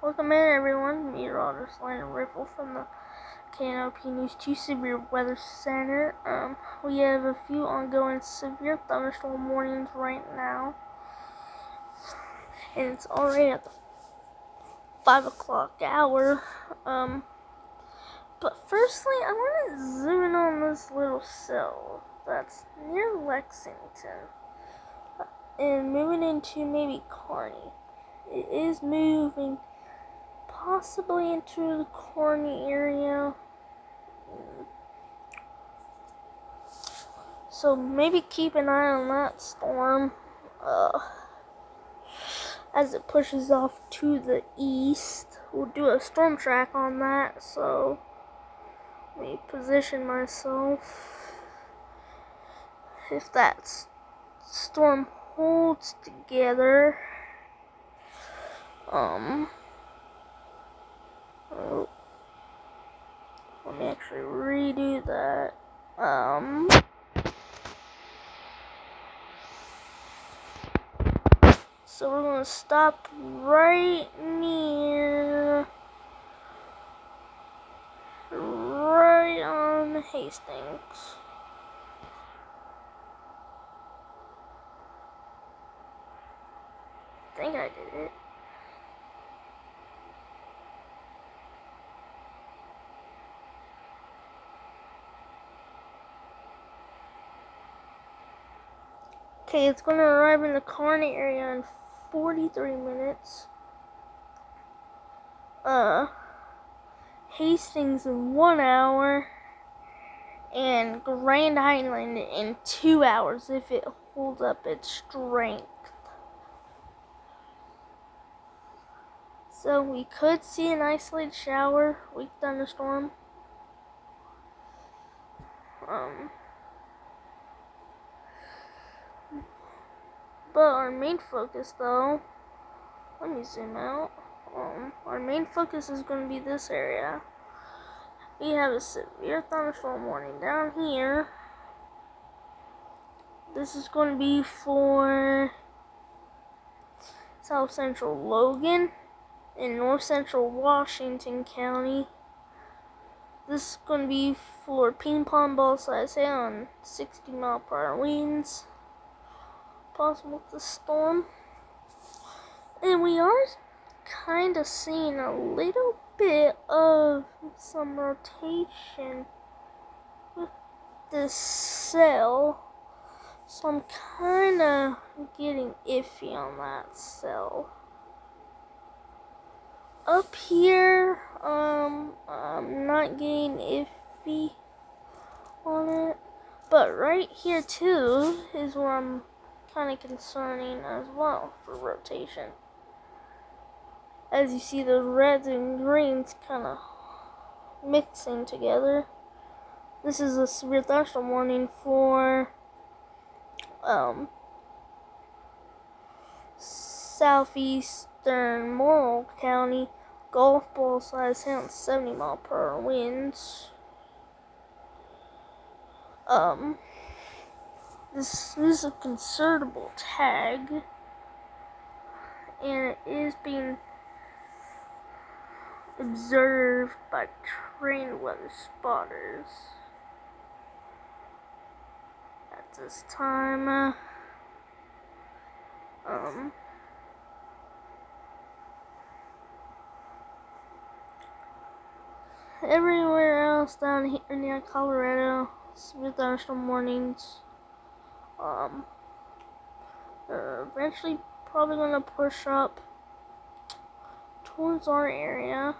Welcome in, everyone. Meteorologist Landon Riffle from the KNOP News 2 Severe Weather Center. We have a few ongoing severe thunderstorm warnings right now, and it's already at the 5 o'clock hour. But firstly, I want to zoom in on this little cell that's near Lexington and moving into maybe Kearney. It is moving possibly into the Kearney area. So maybe keep an eye on that storm as it pushes off to the east. We'll do a storm track on that, so let me position myself. If that storm holds together, let me actually redo that. So we're gonna stop right on Hastings. I think I did it. Okay, it's going to arrive in the Kearney area in 43 minutes. Hastings in 1 hour. And Grand Island in 2 hours if it holds up its strength. So we could see an isolated shower, weak thunderstorm. But our main focus, though, let me zoom out. Our main focus is going to be this area. We have a severe thunderstorm warning down here. This is going to be for South Central Logan and North Central Washington County. This is going to be for ping pong ball size hail and 60-mile-per-hour winds possible with the storm. And we are kind of seeing a little bit of some rotation with this cell. So I'm kind of getting iffy on that cell. Up here, I'm not getting iffy on it. But right here too is where I'm kind of concerning as well for rotation. As you see, the reds and greens kind of mixing together. This is a severe thunderstorm warning for southeastern Morrill County, golf ball size hail and 70-mile-per-hour winds. This is a considerable tag, and it is being observed by trained weather spotters at this time. Everywhere else down here near Colorado, severe thunderstorm warnings. Eventually probably gonna push up towards our area.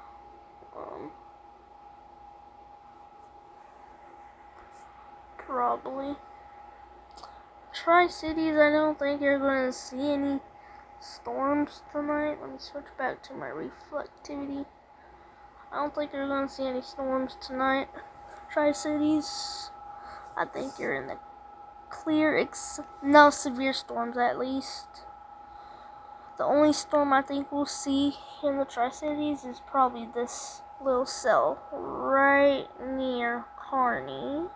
Probably. Tri-Cities, I don't think you're gonna see any storms tonight. Let me switch back to my reflectivity. I don't think you're gonna see any storms tonight. Tri-Cities, I think you're in the clear, no severe storms at least. The only storm I think we'll see in the Tri-Cities is probably this little cell right near Kearney.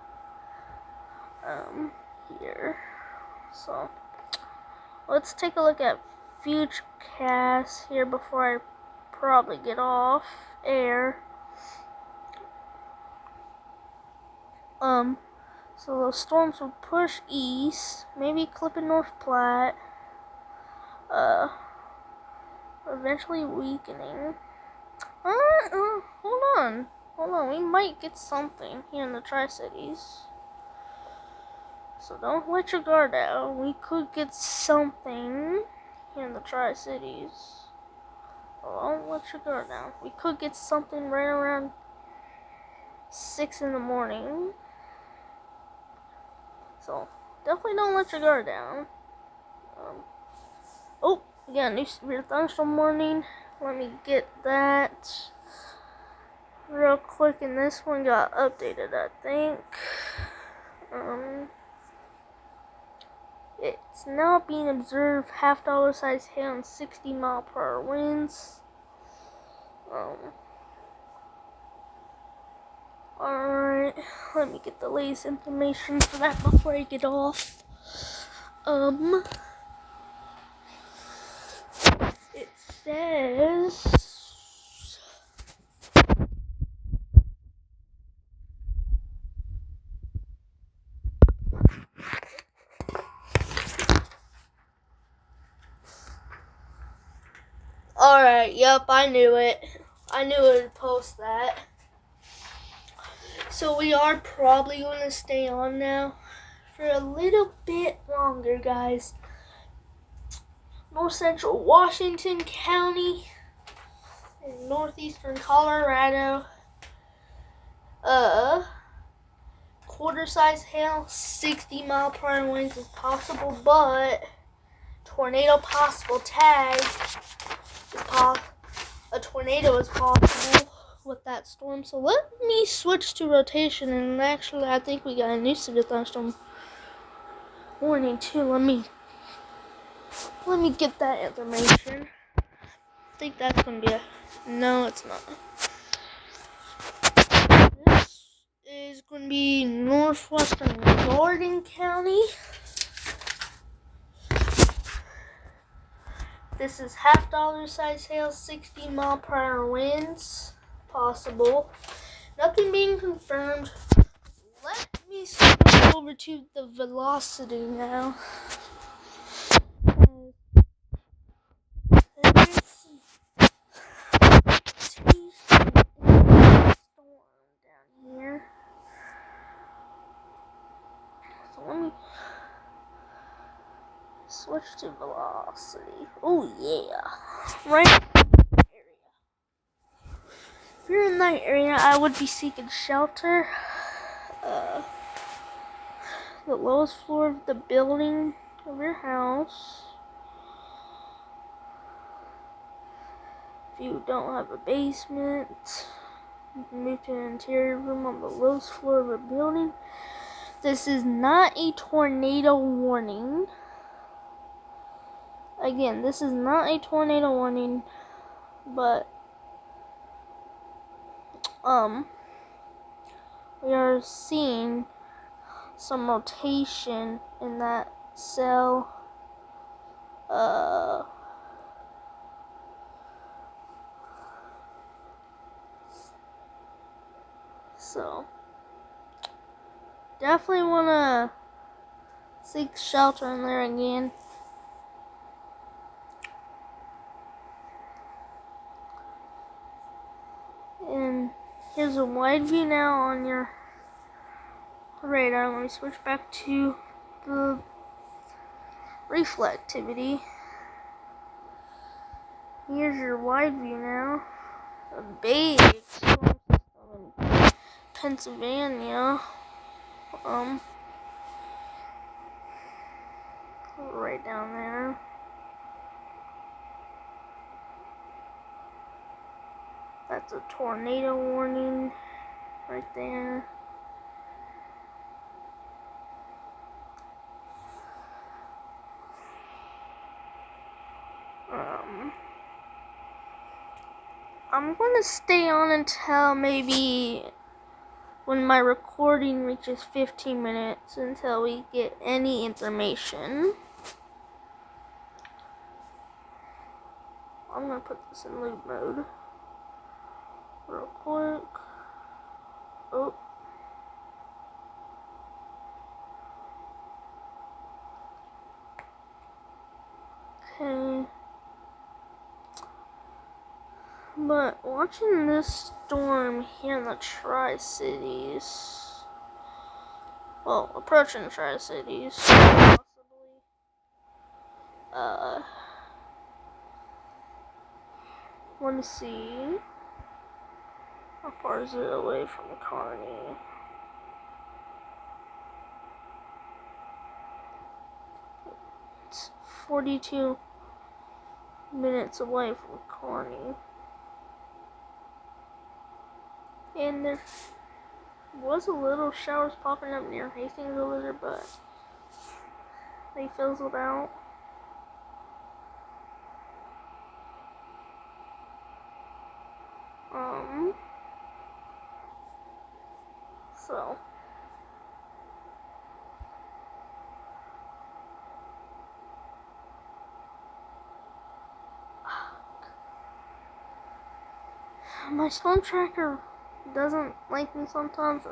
Here. So, let's take a look at Futurecast here before I probably get off air. So those storms will push east, maybe clipping North Platte, eventually weakening. Hold on, we might get something here in the Tri-Cities. So don't let your guard down. We could get something here in the Tri-Cities. Don't let your guard down. We could get something right around 6 in the morning. So definitely don't let your guard down. We got a new severe thunderstorm warning. Let me get that real quick. And this one got updated, I think. It's now being observed half-dollar size hail and 60-mile-per-hour winds. Alright, let me get the latest information for that before I get off. It says alright, yep, I knew it. I knew it would post that. So we are probably going to stay on now for a little bit longer, guys. North Central Washington County in northeastern Colorado. Quarter-size hail, 60-mile-per-hour winds is possible, but tornado possible tag is a tornado is possible with that storm. So let me switch to rotation, and actually I think we got a new severe thunderstorm warning too. Let me get that information. I think that's gonna be no, it's not. This is gonna be northwestern Garden County. This is half-dollar size hail, 60-mile-per-hour winds possible. Nothing being confirmed. Let me switch over to the velocity now. Let me switch to velocity. Oh yeah, right in that area. If you're in that area, I would be seeking shelter. The lowest floor of the building of your house. If you don't have a basement, you can move to an interior room on the lowest floor of a building. This is not a tornado warning. Again, this is not a tornado warning, but we are seeing some rotation in that cell. So definitely wanna seek shelter in there again. And here's a wide view now on your radar. Let me switch back to the reflectivity. Here's your wide view now. A big storm system in Pennsylvania. Right down there. That's a tornado warning right there. I'm going to stay on until maybe when my recording reaches 15 minutes until we get any information. I'm I'm gonna put this in loop mode real quick. Oh. Okay. But watching this storm here in the Tri-Cities, well, approaching the Tri-Cities, possibly, let me see, how far is it away from Kearney? It's 42 minutes away from Kearney. And there was a little showers popping up near Hastings over there, but they fizzled out. So my storm tracker doesn't like me sometimes.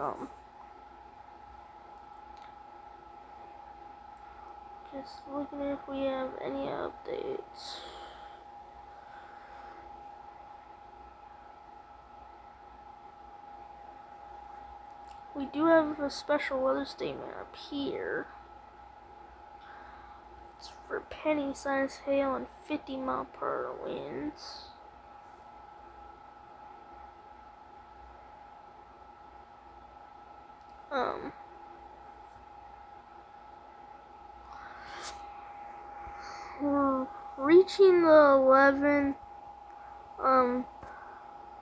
Just looking if we have any updates. We do have a special weather statement up here. It's for penny-sized hail and 50-mile-per-hour winds. We're reaching the 11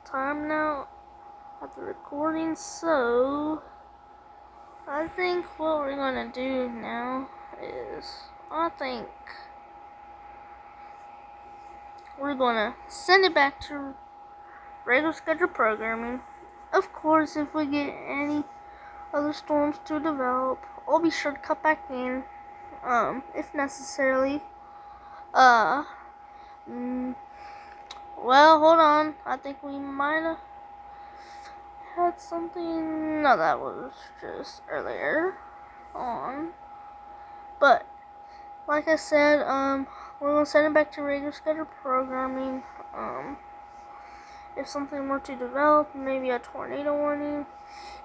time now at the recording, so I think what we're gonna do now is I think we're gonna send it back to regular scheduled programming. Of course, if we get any other storms to develop, I'll be sure to cut back in, if necessarily. Well, hold on. I think we might have had something. No, that was just earlier on. But like I said, we're gonna send it back to regular scheduled programming. If something were to develop, maybe a tornado warning.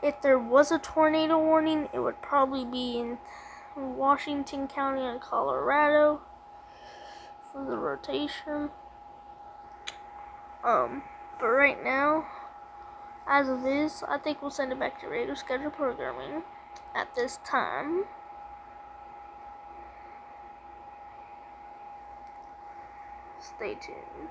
If there was a tornado warning, it would probably be in Washington County and Colorado for the rotation. But right now, as of is, I think we'll send it back to regular scheduled programming at this time. Stay tuned.